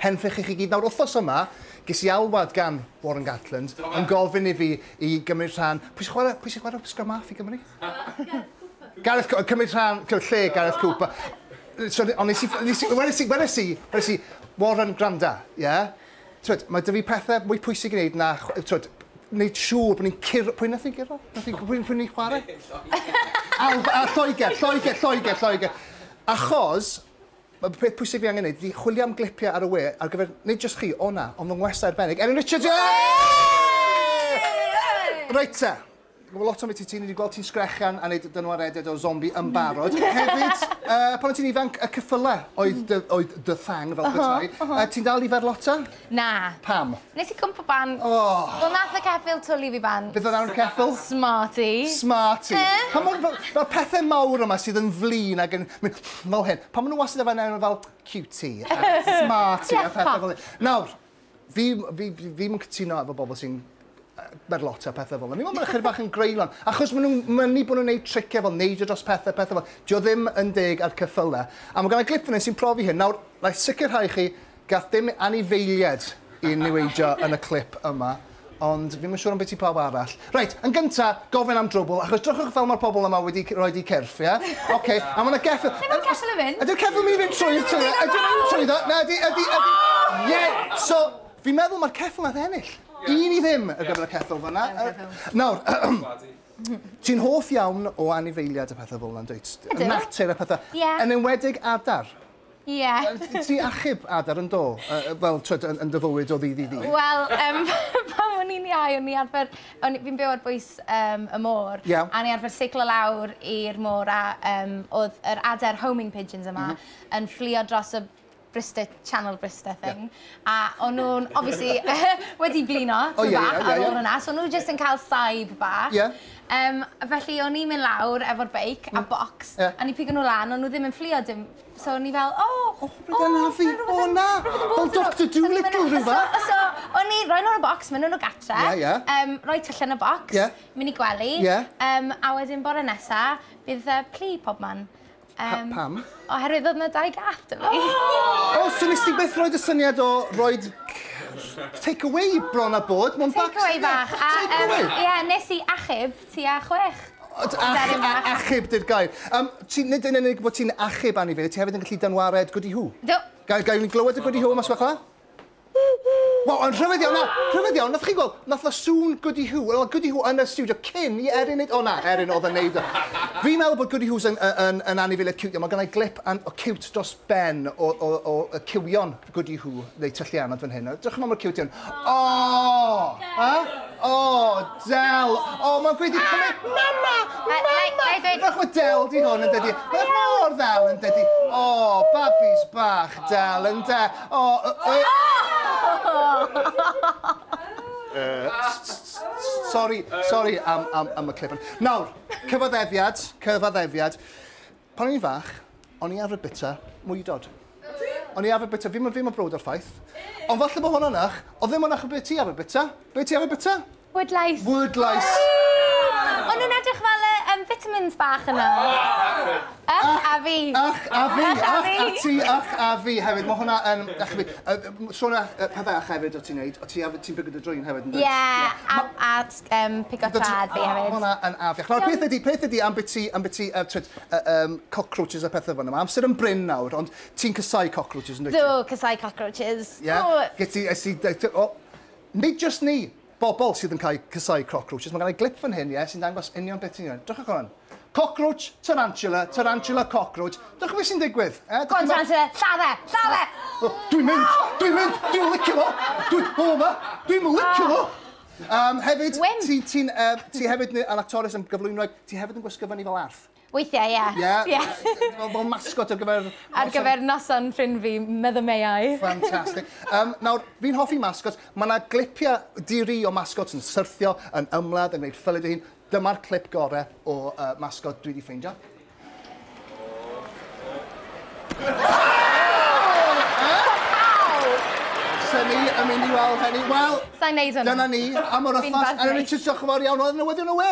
henffych i chi gyd. Nawr, wythnos yma, ges i alwad gan Warren Gatland yn gofyn i fi i gymryd rhan... Pwy sy'n chwarae Scrum Half i Gymru? Gareth Cooper. Cymryd rhan, lle Gareth Cooper. So, weles i, Warren Granda, ie? Mae dy fi pethau mwy pwysig i wneud na... Wneud siŵr bod ni'n curo... Pwy nath i'n guro? Pwy ni'n chwarae? Lloegr. Achos, mae peth pwysig fi angen wneud, di chwilio am glipiau ar y we, ar gyfer, nid jyst chi, o na, ond yn westa arbennig. Erin Richards, Reit te. Lot o mi ti wedi gweld ti'n sgrechian a wneud dynwaredau o zombi yn barod. Hefyd, pan ti'n ifanc, y cyffylau oedd dy thang fel bethau. Ti'n dal i ferlota? Na. Pam? Nes i cwmpa ban. Wel, nath y ceffil twli fi ban. Beth oedd ar y ceffil? Smarty. Smarty. Fel pethau mawr yma sydd yn flin ac yn... Fel hyn. Pan maen nhw wastad efo enw fel cutie, smarty a pethau fel hyn. Nawr, fi yn cytuno efo bobl sy'n berlota pethau fel yna. Mi'n meddwl mae'n chydig bach yn greulon. Achos maen nhw'n mynnu bod nhw'n gwneud triciau fel neidio dros pethau fel. Dio ddim yn deg ar cyffylau. A mae gan y glip fan hyn sy'n profi hyn. Nawr, na sicrhau chi, gath dim anifeiliad i niweidio yn y clip yma. Ond fi'n siŵr am beth i pawb arall. Reit, yn gyntaf, gofyn am drwbl, achos drwchwch fel mae'r pobl yma wedi rhoi i cyrff, ie? Oce, a mae'na geffil... Ddim ceffil yn fynd? Ydy'r ceffil mynd i fynd trwy? Ydy'r trwy ddo? Na, ydy. Ie, so, fi'n meddwl mae'r ceffil nath ennill. Un i ddim ar gyfer y ceffil fyna. Nawr, ti'n hoff iawn o anifeiliad y pethau fel yna, dweud? Y natur y pethau. Yn enwedig adar. Ie. Ti achub adar yn do? Fel, yn dy fywyd o ddydd i ddydd? Wel, pan o'n i'n iau, o'n i arfer... Fi'n byw ar bwys y môr. A ni arfer seiclo lawr i'r môr a oedd yr adar homing pigeons yma yn fflio dros y Channel Bristol thing. A o'n nhw'n, obviously, wedi blino, ti'n bach, ar ôl hynna. So o'n nhw jyst yn cael saib bach. Felly o'n i'n mynd lawr efo'r beic a bocs, a ni pigo nhw lan, o'n nhw ddim yn fflio dim. So o'n i fel, o na, fel Dr Dolittle rhywbeth. So o'n i roi nhw yn y bocs, mynd nhw gatre, roi tyllen y bocs, mynd i gwely, a wedyn bore nesa, bydd pli pob man. Pam? Oherwydd oedd yna 2 gath yma. So nes ti beth roed y syniad o roed take-away bron a bod? Take-away bach. Ie, nes i achub tua 6. Achub di'r gair. Nid yn unig bod ti'n achub anifeiliad, ti hefyd yn gallu dynwared Goody Who? Do. Gael ni'n glywed y Goody Who yma sgwach la? Wow, yn rhyfedd iawn, nath chi gweld, nath o sŵn Goody Who, wel, Goody Who yn y studio cyn i Erin neud, Erin oedd yn neud. Fi'n meddwl bod Goody Who's yn anifeiliad cute, mae gennau glip o cute dros ben o cywion Goody Who, neu tyllianod fan hyn. Drach yma mor cute iawn. Del! Mae'n gweithio, mama! Drach mae Del di hwn yn dydi. Mae'n mor Del yn dydi. Babis bach, Del yn de. Sorry am y clip. Nawr, cyfaddefiad. Pan o'n i'n fach, o'n i arfer bita mwydod. O'n i arfer bita, fi'n brod o'r ffaith. Ond falle bod hwn o'nach, o ddim o'nach o beth ti arfer bita. Be ti arfer bita? Woodlice. Woodlice. O'n nhw'n edrych fel vitamins bach yna. Ach a fi. Ach a fi hefyd. Mae hwnna yn... Sôn pethau ach hefyd o ti'n neud, o ti'n bygod y drwy'n hefyd. Ie, a pigo trad fi hefyd. Hwnna yn afiach. Nawr, peth ydi am byti cockroaches a pethau fan yma. Amser yn bryn nawr, ond ti'n cysau cockroaches yn dweud? Do, cysau cockroaches. Nid just ni. Bobl sydd yn cael cysau cockroaches. Mae gen i glip fan hyn, sy'n dangos union beth ti'n gwneud. Drwch o'ch hwn. Cockroach, tarantula, cockroach. Drwch beth sy'n digwydd. Go on, tarantula, lladd e! Dwi'n licio fo. Dwi'n licio fo. Hefyd, ti hefyd yn actores yn gyflwynog, ti hefyd yn gwisgo fyny fel arth. Weithiau, ie. Fel mascot ar gyfer... Ar gyfer noson ffrind fi, medda meiau. Ffantastig. Nawr, fi'n hoffi mascot. Mae yna glipiau diri o mascots yn syrthio, yn ymladd, yn gwneud ffylid o hun. Dyma'r clip gorau o mascot dwi wedi ffeindio. Sy'n ni yn mynd i weld hynny. Wel, sa'n neud hwnna. Dyna ni, am o'r wythnos. Erin Richards, diolch yn fawr iawn. Oedd yn newyddion o we.